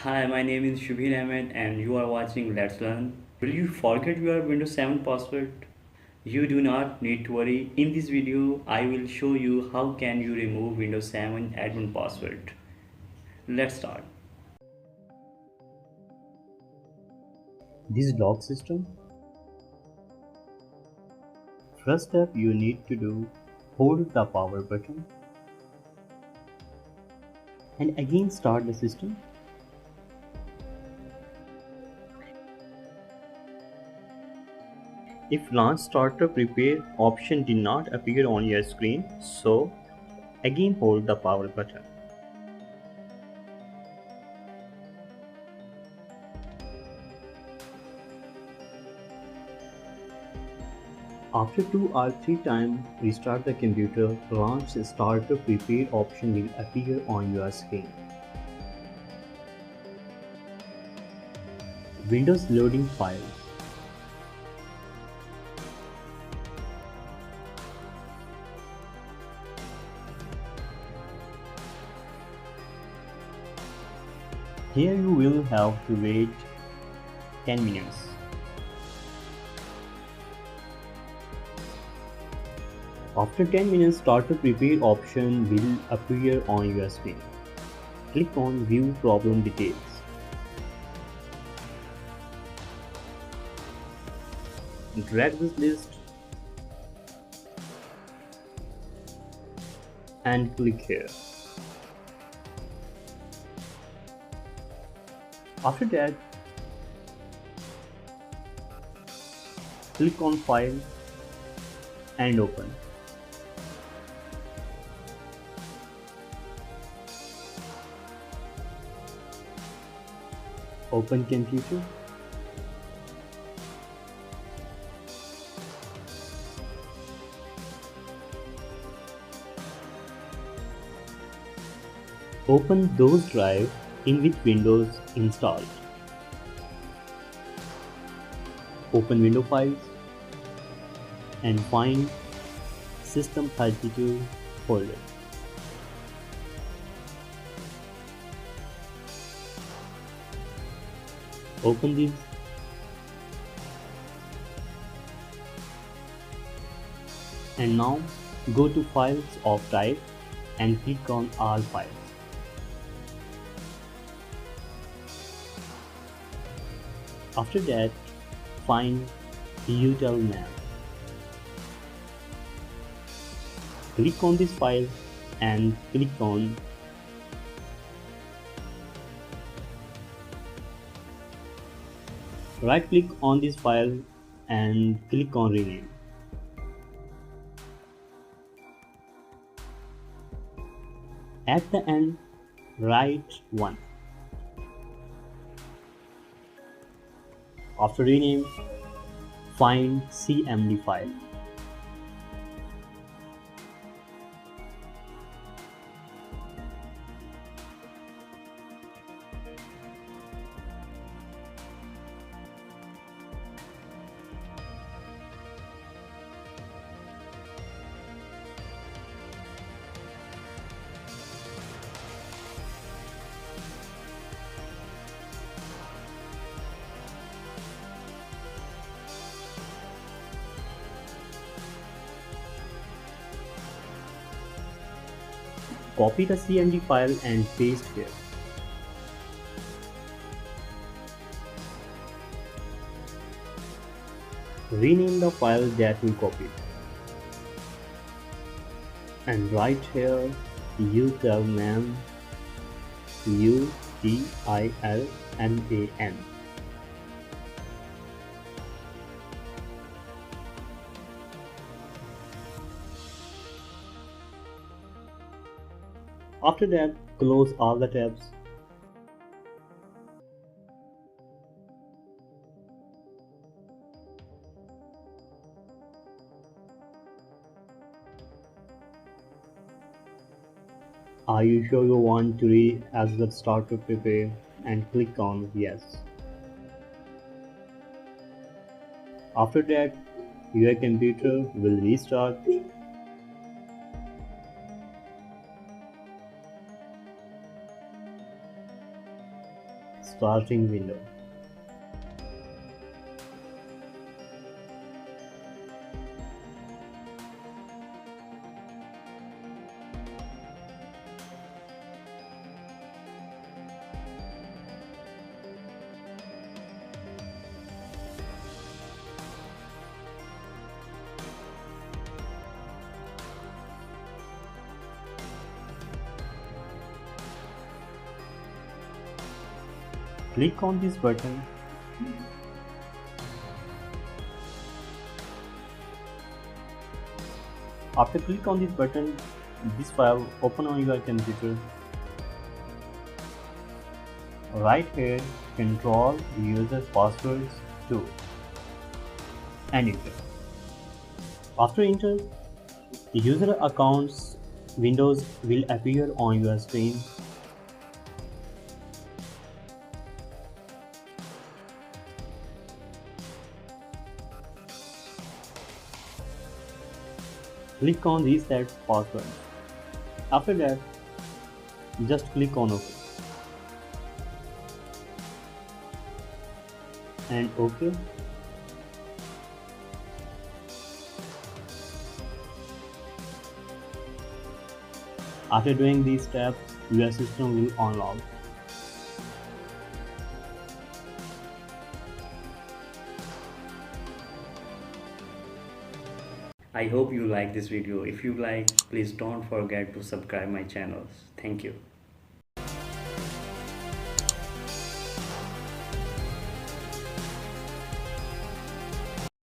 Hi, my name is Shubhir Ahmed and you are watching Let's Learn. Will you forget your Windows 7 password? You do not need to worry. In this video, I will show you how can you remove Windows 7 admin password. Let's start. This lock system. First step you need to do, hold the power button and again start the system. If launch startup prepare option did not appear on your screen, so again hold the power button. After 2 or 3 times restart the computer, launch startup prepare option will appear on your screen. Windows loading files. Here you will have to wait 10 minutes. After 10 minutes, Startup Prepare option will appear on your screen. Click on View Problem Details. Drag this list and click here. After that, click on File and Open. Open computer. Open those drive in which Windows installed. Open window files and find System32 folder. Open this and now go to Files of type and click on All Files. After that, find util name. Click on this file and click on right click on this file and click on rename. At the end, write 1. After rename, find cmd file. Copy the cmd file and paste here. Rename the file that we copied and write here util name utilnam. After that, close all the tabs. Are you sure you want to re-exit Startup Prepare and click on Yes. After that, your computer will restart. starting window. Click on this button. After click on this button, this file open on your computer. Right here, control user passwords too and enter. After enter, the user accounts windows will appear on your screen. Click on reset password. After that, just click on OK and OK. After doing these steps, your system will unlock. I hope you like this video. If you like, please don't forget to subscribe my channels. Thank you.